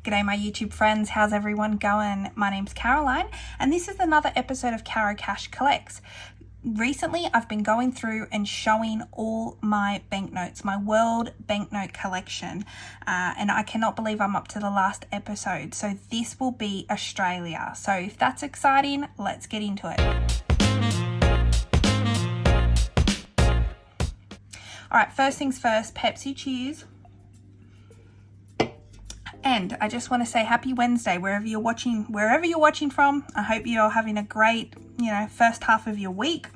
G'day my YouTube friends, how's everyone going? My name's Caroline and this is another episode of Carocash Collects. Recently I've been going through and showing all my banknotes, my world banknote collection, and I cannot believe I'm up to the last episode. So this will be Australia. So if that's exciting, let's get into it. Alright, first things first, Pepsi cheers. And I just want to say happy Wednesday wherever you're watching from. I hope you're having a great, first half of your week.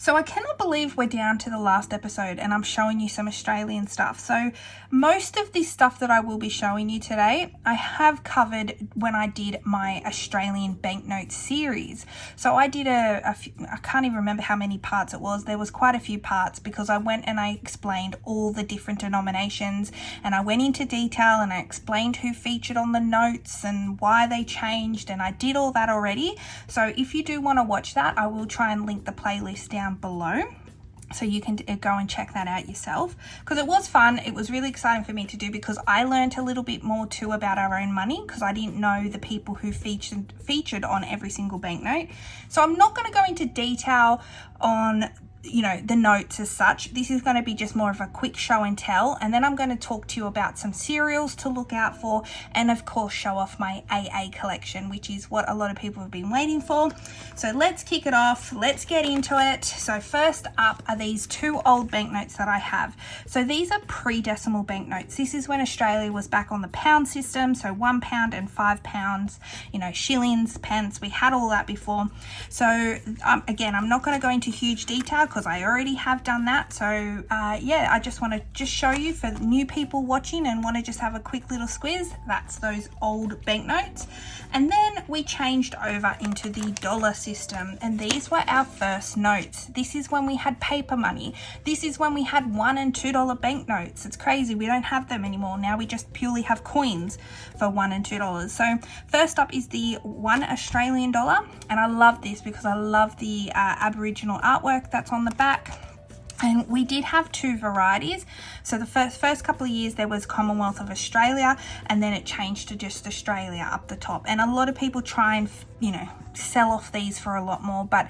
So I cannot believe we're down to the last episode and I'm showing you some Australian stuff. So most of this stuff that I will be showing you today, I have covered when I did my Australian banknote series. So I did I can't even remember how many parts it was. There was quite a few parts because I went and I explained all the different denominations and I went into detail and I explained who featured on the notes and why they changed, and I did all that already. So if you do want to watch that, I will try and link the playlist down below so you can go and check that out yourself, because it was fun. It was really exciting for me to do because I learned a little bit more too about our own money, because I didn't know the people who featured on every single banknote. So I'm not going to go into detail on the notes as such. This is going to be just more of a quick show and tell, and then I'm going to talk to you about some serials to look out for, and of course show off my AA collection, which is what a lot of people have been waiting for. So let's kick it off, let's get into it. So first up are these two old banknotes that I have. So these are pre-decimal banknotes. This is when Australia was back on the pound system, so £1 and £5, shillings, pence, we had all that before. So again, I'm not going to go into huge detail because I already have done that. So I just want to show you for new people watching and want to just have a quick little squiz. That's those old banknotes. And then we changed over into the dollar system, and these were our first notes. This is when we had paper money. This is when we had $1 and $2 banknotes. It's crazy, we don't have them anymore. Now we just purely have coins for $1 and $2. So first up is the $1 Australian dollar, and I love this because I love the Aboriginal artwork that's on the back. And we did have two varieties. So the first couple of years there was Commonwealth of Australia, and then it changed to just Australia up the top. And a lot of people try and sell off these for a lot more, but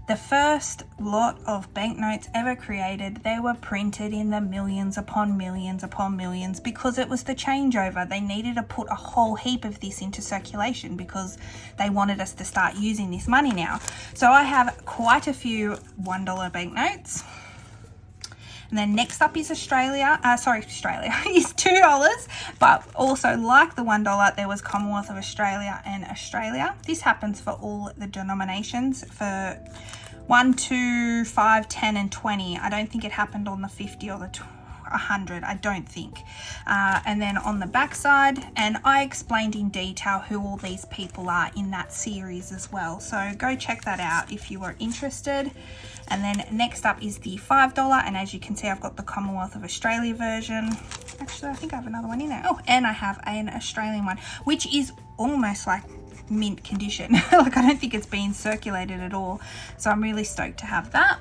the first lot of banknotes ever created, they were printed in the millions upon millions upon millions, because it was the changeover. They needed to put a whole heap of this into circulation because they wanted us to start using this money now. So I have quite a few $1 banknotes. And then next up is Australia is $2, but also like the $1, there was Commonwealth of Australia and Australia. This happens for all the denominations for 1, 2, 5, 10 and 20. I don't think it happened on the 50 or the 100, I don't think. And then on the back side, and I explained in detail who all these people are in that series as well, so go check that out if you are interested. And then next up is the $5, and as you can see I've got the Commonwealth of Australia version. Actually, I think I have another one in there. Oh, and I have an Australian one, which is almost like mint condition. Like, I don't think it's been circulated at all, so I'm really stoked to have that.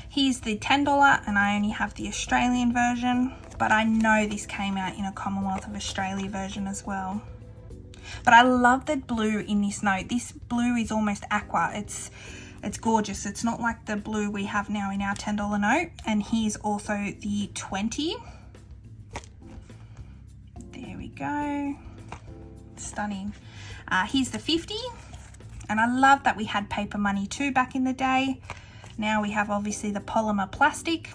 Here's the $10, and I only have the Australian version, but I know this came out in a Commonwealth of Australia version as well. But I love the blue in this note. This blue is almost aqua. It's gorgeous. It's not like the blue we have now in our $10 note. And here's also the 20. There we go. Stunning. Here's the 50. And I love that we had paper money too back in the day. Now we have obviously the polymer plastic.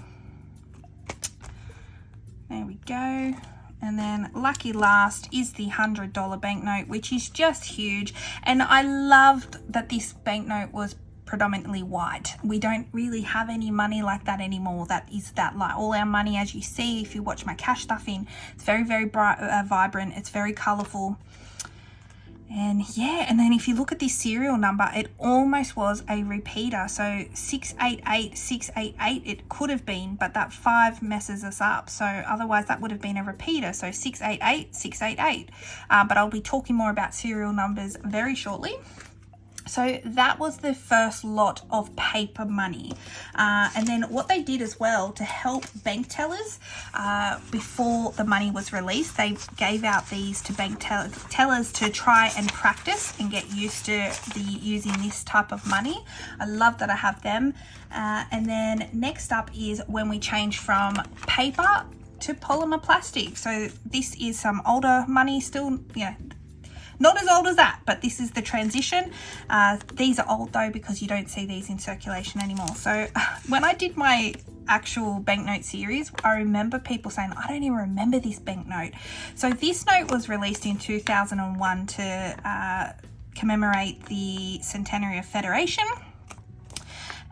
There we go. And then lucky last is the $100 banknote, which is just huge. And I loved that this banknote was predominantly white. We don't really have any money like that anymore that is that light. All our money, as you see if you watch my cash stuffing, it's very, very bright, vibrant. It's very colorful. And yeah, and then if you look at this serial number, it almost was a repeater. So 688, 688 it could have been, but that 5 messes us up. So otherwise that would have been a repeater. So 688, 688. But I'll be talking more about serial numbers very shortly. So that was the first lot of paper money. And then what they did as well to help bank tellers before the money was released, they gave out these to bank tellers to try and practice and get used to using this type of money. I love that I have them. And then next up is when we change from paper to polymer plastic. So this is some older money, still, you know, not as old as that, but this is the transition. These are old though because you don't see these in circulation anymore. So when I did my actual banknote series, I remember people saying, I don't even remember this banknote. So this note was released in 2001 to commemorate the centenary of Federation.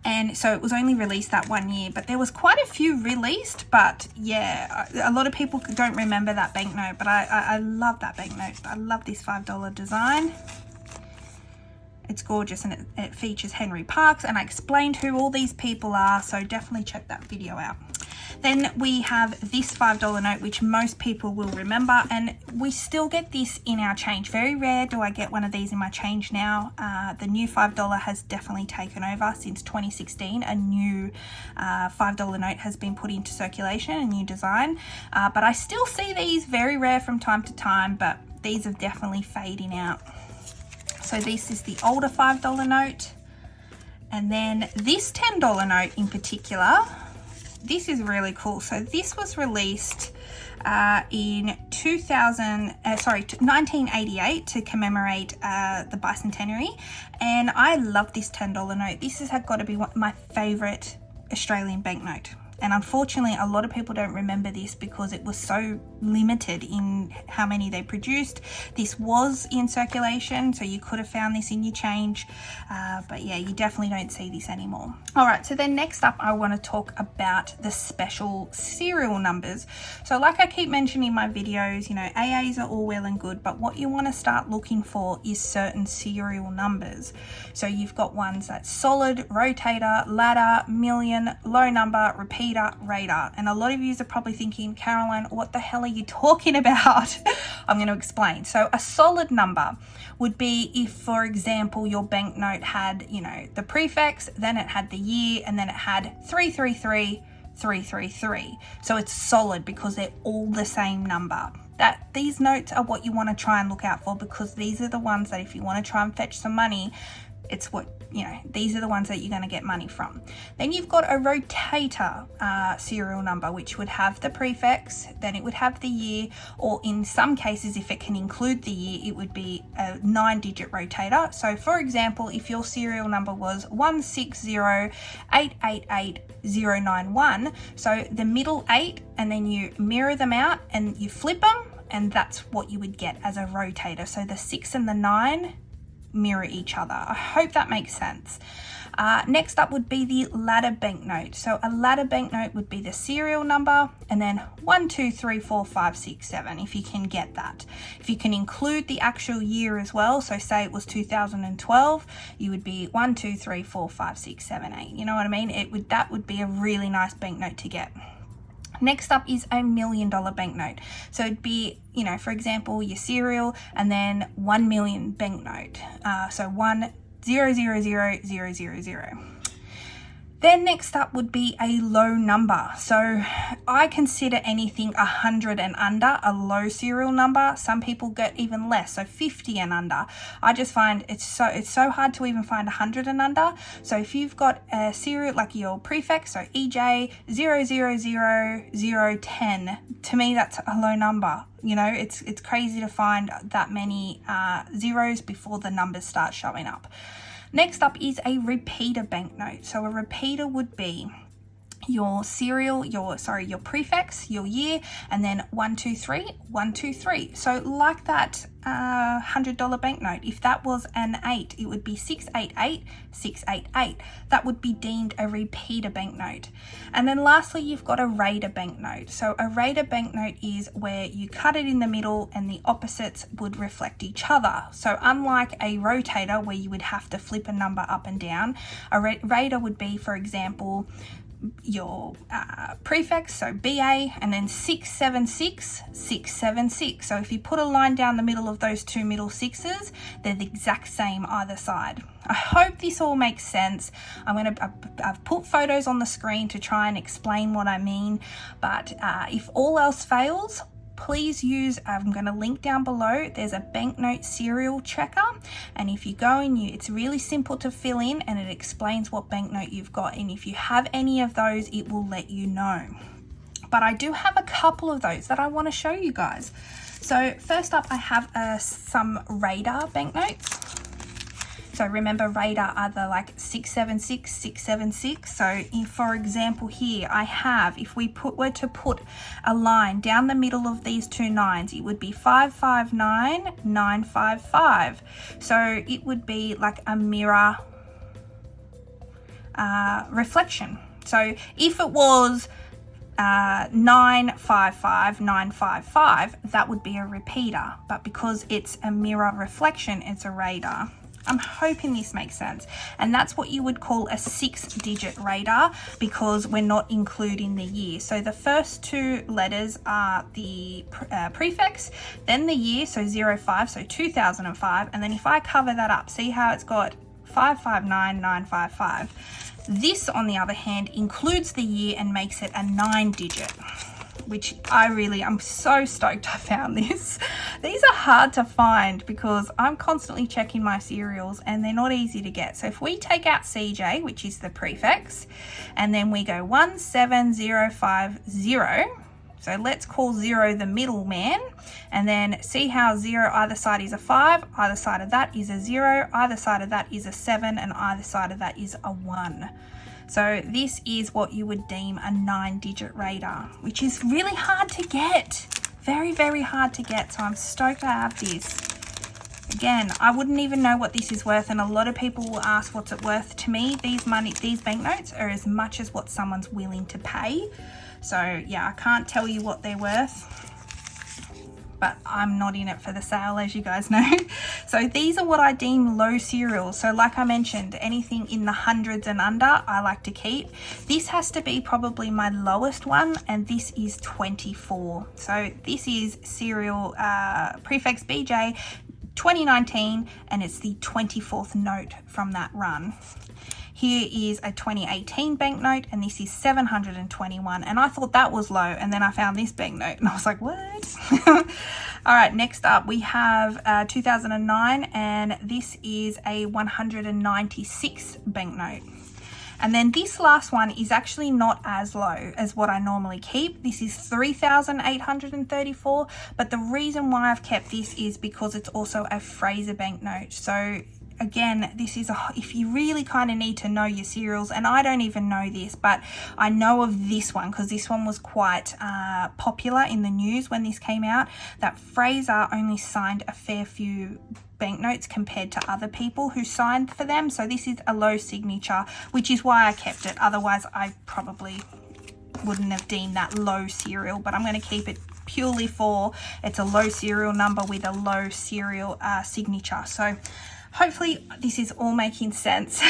And so it was only released that 1 year, but there was quite a few released. But yeah, a lot of people don't remember that banknote, but I love that banknote. I love this $5 design. It's gorgeous, and it features Henry Parkes, and I explained who all these people are, so definitely check that video out. Then we have this $5 note, which most people will remember, and we still get this in our change. Very rare do I get one of these in my change now. The new $5 has definitely taken over since 2016. A new $5 note has been put into circulation, a new design, but I still see these very rare from time to time, but these are definitely fading out. So this is the older $5 note. And then this $10 note in particular, this is really cool. So this was released in 1988 to commemorate the bicentenary. And I love this $10 note. This has got to be my favorite Australian banknote. And unfortunately, a lot of people don't remember this because it was so limited in how many they produced. This was in circulation, so you could have found this in your change. But yeah, you definitely don't see this anymore. All right, so then next up, I want to talk about the special serial numbers. So like I keep mentioning in my videos, you know, AAs are all well and good, but what you want to start looking for is certain serial numbers. So you've got ones that's solid, rotator, ladder, million, low number, repeater, radar. And a lot of you are probably thinking, Caroline, what the hell are you talking about? I'm going to explain. So a solid number would be if, for example, your banknote had, you know, the prefix, then it had the year, and then it had 333, 333. So it's solid because they're all the same number. These notes are what you want to try and look out for, because these are the ones that if you want to try and fetch some money, it's what, you know, these are the ones that you're going to get money from. Then you've got a rotator serial number, which would have the prefix, then it would have the year, or in some cases, if it can include the year, it would be a 9-digit rotator. So for example, if your serial number was 160888091, so the middle 8, and then you mirror them out and you flip them, and that's what you would get as a rotator. So the 6 and the 9 mirror each other. I hope that makes sense. Next up would be the ladder banknote. So a ladder banknote would be the serial number and then 1, 2, 3, 4, 5, 6, 7, if you can get that. If you can include the actual year as well, so say it was 2012, you would be 1, 2, 3, 4, 5, 6, 7, 8. You know what I mean? That would be a really nice banknote to get. Next up is a $1 million banknote. So it'd be, you know, for example, your serial and then 1 million banknote. So 1,000,000. Then next up would be a low number. So I consider anything 100 and under a low serial number. Some people get even less, so 50 and under. I just find it's so hard to even find 100 and under. So if you've got a serial like your prefix, so EJ 0000010, to me that's a low number. You know, it's crazy to find that many zeros before the numbers start showing up. Next up is a repeater banknote. So a repeater would be your serial, your prefix, your year, and then 1, 2, 3, 1, 2, 3. So like that $100 banknote, if that was an 8, it would be 688, 688. That would be deemed a repeater banknote. And then lastly, you've got a raider banknote. So a raider banknote is where you cut it in the middle and the opposites would reflect each other. So unlike a rotator where you would have to flip a number up and down, a raider would be, for example, your prefix, so BA, and then 676, 676. So if you put a line down the middle of those two middle sixes, they're the exact same either side. I hope this all makes sense. I've put photos on the screen to try and explain what I mean, but if all else fails, please use, I'm going to link down below, there's a banknote serial checker, and if you go and it's really simple to fill in, and it explains what banknote you've got, and if you have any of those, it will let you know. But I do have a couple of those that I want to show you guys. So first up, I have some radar banknotes. So remember, radar are the like 676, 676. So if, for example, here I have, if we were to put a line down the middle of these two nines, it would be 559, 955. So it would be like a mirror reflection. So if it was 955, 955, that would be a repeater. But because it's a mirror reflection, it's a radar. I'm hoping this makes sense. And that's what you would call a 6-digit radar, because we're not including the year. So the first two letters are the prefix, then the year, so 05, so 2005. And then if I cover that up, see how it's got 559, 955. This, on the other hand, includes the year and makes it a 9-digit. Which I'm so stoked I found this. These are hard to find because I'm constantly checking my serials and they're not easy to get. So if we take out CJ, which is the prefix, and then we go 17050, so let's call 0 the middle man, and then see how 0 either side is a 5, either side of that is a 0, either side of that is a 7, and either side of that is a 1. So this is what you would deem a 9-digit radar, which is really hard to get. Very, very hard to get. So I'm stoked I have this. Again, I wouldn't even know what this is worth, and a lot of people will ask what's it worth. To me, these banknotes are as much as what someone's willing to pay. So yeah, I can't tell you what they're worth, but I'm not in it for the sale, as you guys know. So these are what I deem low serials. So like I mentioned, anything in the hundreds and under, I like to keep. This has to be probably my lowest one, and this is 24. So this is serial prefix BJ 2019, and it's the 24th note from that run. Here is a 2018 banknote, and this is 721, and I thought that was low, and then I found this banknote and I was like, what? All right, next up we have 2009, and this is a 196 banknote. And then this last one is actually not as low as what I normally keep. This is 3,834, but the reason why I've kept this is because it's also a Fraser banknote. So again, this is if you really kind of need to know your serials, and I don't even know this, but I know of this one because this one was quite popular in the news when this came out, that Fraser only signed a fair few banknotes compared to other people who signed for them. So this is a low signature, which is why I kept it. Otherwise, I probably wouldn't have deemed that low serial, but I'm going to keep it purely for it's a low serial number with a low serial signature. So hopefully this is all making sense.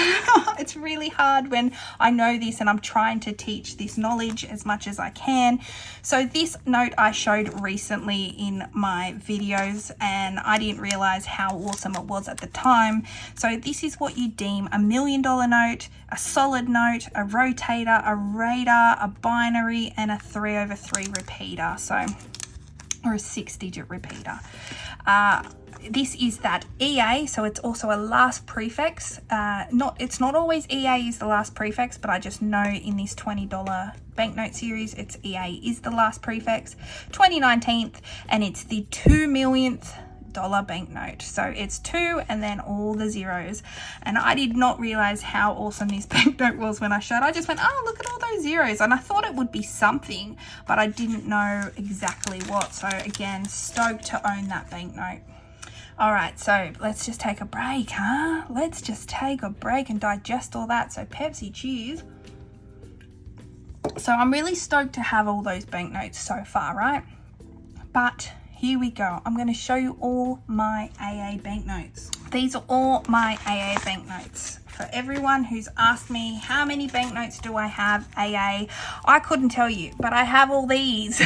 It's really hard when I know this and I'm trying to teach this knowledge as much as I can. So this note I showed recently in my videos, and I didn't realize how awesome it was at the time. So this is what you deem a $1 million note, a solid note, a rotator, a radar, a binary, and a 3/3 repeater. So, or a 6-digit repeater. This is that EA, so it's also a last prefix. It's not always EA is the last prefix, but I just know in this $20 banknote series, it's EA is the last prefix. 2019th, and it's the 2 millionth dollar banknote. So it's 2 and then all the zeros. And I did not realize how awesome this banknote was when I showed. I just went, oh, look at all those zeros. And I thought it would be something, but I didn't know exactly what. So again, stoked to own that banknote. All right, so let's just take a break, huh? Let's just take a break and digest all that. So Pepsi, cheers. So I'm really stoked to have all those banknotes so far, right? But here we go. I'm going to show you all my AA banknotes. These are all my AA banknotes For everyone who's asked me how many banknotes do I have AA, I couldn't tell you, but I have all these.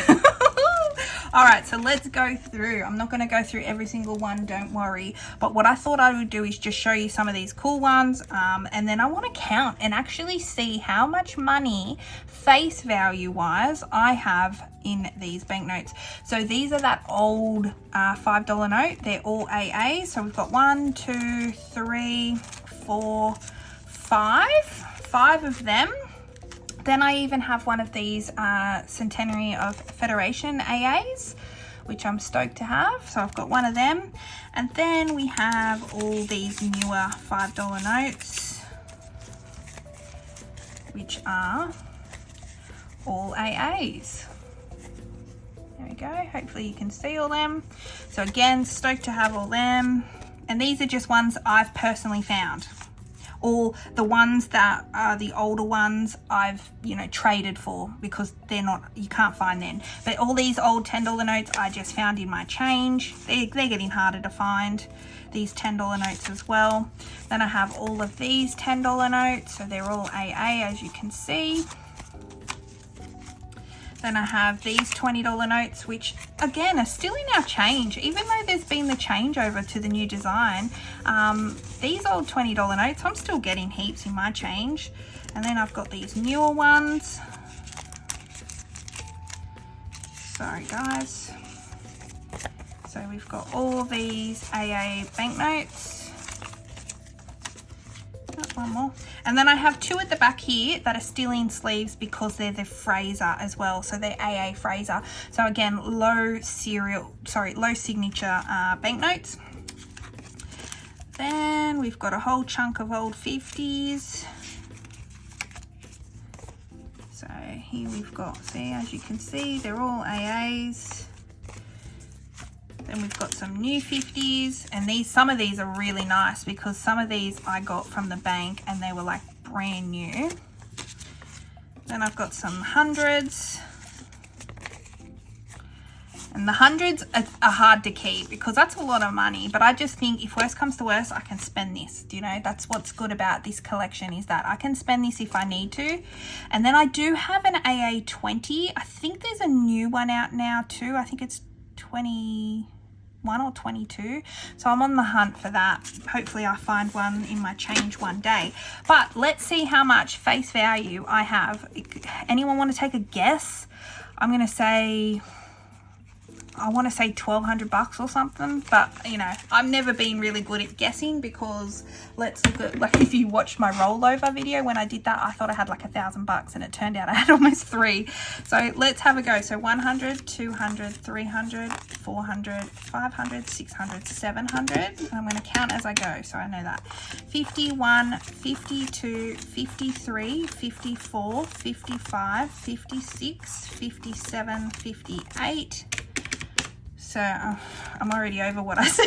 All right, so let's go through. I'm not going to go through every single one, don't worry. But what I thought I would do is just show you some of these cool ones. And then I want to count and actually see how much money, face value wise, I have in these banknotes. So these are that old $5 note. They're all AA. So we've got 1, 2, 3, 4, 5 of them. Then I even have one of these Centenary of Federation AAs, which I'm stoked to have. So I've got one of them. And then we have all these newer $5 notes, which are all AAs. There we go. Hopefully you can see all them. So again, stoked to have all them. And these are just ones I've personally found. All the ones that are the older ones I've, you know, traded for, because they're not, you can't find them. But all these old $10 notes I just found in my change. They're getting harder to find, these $10 notes as well. Then I have all of these $10 notes, so they're all AA, as you can see. Then I have these $20 notes, which again are still in our change, even though there's been the changeover to the new design. These old $20 notes, I'm still getting heaps in my change. And then I've got these newer ones. Sorry guys. So we've got all these AA banknotes. One more. And then I have 2 at the back here that are still in sleeves because they're the Fraser as well. So they're AA Fraser. So again, low signature banknotes. Then we've got a whole chunk of old 50s. So here we've got, see, as you can see, they're all AAs. Then we've got some new 50s, and some of these are really nice because some of these I got from the bank and they were like brand new. Then I've got some 100s. And the 100s are hard to keep because that's a lot of money, but I just think if worst comes to worst, I can spend this. You know, that's what's good about this collection, is that I can spend this if I need to. And then I do have an AA 20. I think there's a new one out now too. I think it's 21 or 22, so I'm on the hunt for that. Hopefully I find one in my change one day. But let's see how much face value I have. Anyone want to take a guess? I'm gonna say, I want to say $1,200 or something, but you know, I've never been really good at guessing because let's look at, like, if you watched my rollover video when I did that, I thought I had like $1,000 and it turned out I had almost 3. So let's have a go. So 100, 200, 300, 400, 500, 600, 700. And I'm going to count as I go, so I know that. 51, 52, 53, 54, 55, 56, 57, 58. So I'm already over what I said.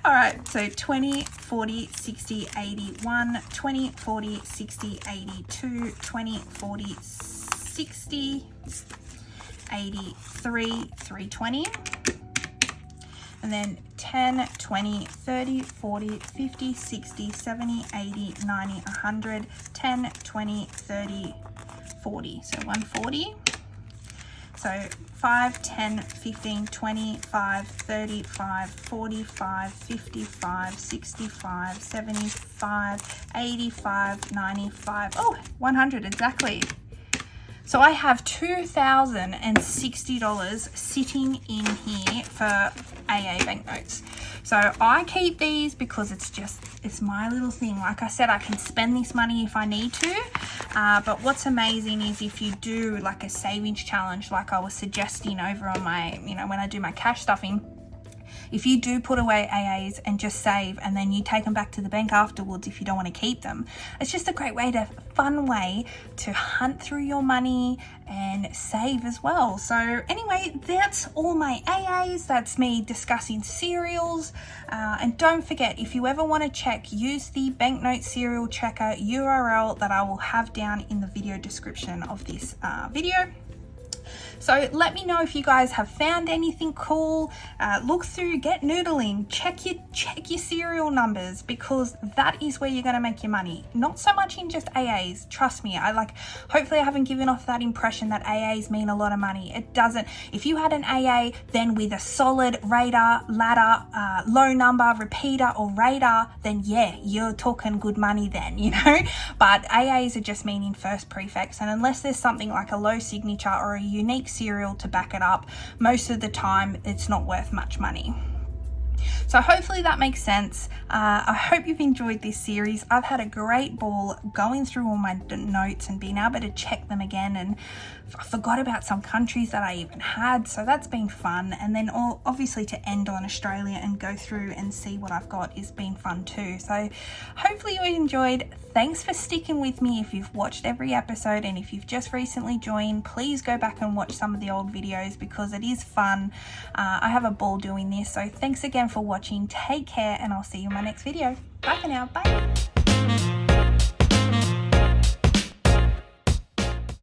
All right, so 20, 40, 60, 81, 20, 40, 60, 82, 20, 40, 60, 83, 320. And then 10, 20, 30, 40, 50, 60, 70, 80, 90, 100, 10, 20, 30, 40. So 140. So 5, 10, 15, 20, 5, 35, 45, 55, 65, 75, 85, 95, oh, 100 exactly. So I have $2,060 sitting in here for AA banknotes. So I keep these because it's my little thing. Like I said, I can spend this money if I need to. But what's amazing is if you do like a savings challenge, like I was suggesting over on my, you know, when I do my cash stuffing, if you do put away AAs and just save and then you take them back to the bank afterwards if you don't want to keep them, it's just a great way fun way to hunt through your money and save as well. So anyway, that's all my AAs. That's me discussing serials. And don't forget, if you ever want to check, use the Banknote serial checker URL that I will have down in the video description of this video. So let me know if you guys have found anything cool. Look through, get noodling, check your serial numbers, because that is where you're going to make your money. Not so much in just AAs. Trust me, hopefully I haven't given off that impression that AAs mean a lot of money. It doesn't. If you had an AA then with a solid radar, ladder, low number, repeater or radar, then yeah, you're talking good money then, you know. But AAs are just meaning first prefix, and unless there's something like a low signature or a unique serial to back it up, most of the time it's not worth much money. So hopefully that makes sense. I hope you've enjoyed this series. I've had a great ball going through all my notes and being able to check them again, and I forgot about some countries that I even had, so that's been fun. And then obviously to end on Australia and go through and see what I've got is been fun too. So hopefully you enjoyed. Thanks for sticking with me if you've watched every episode, and if you've just recently joined, please go back and watch some of the old videos because it is fun. I have a ball doing this, so thanks again for watching. Take care, and I'll see you in my next video. Bye for now. Bye.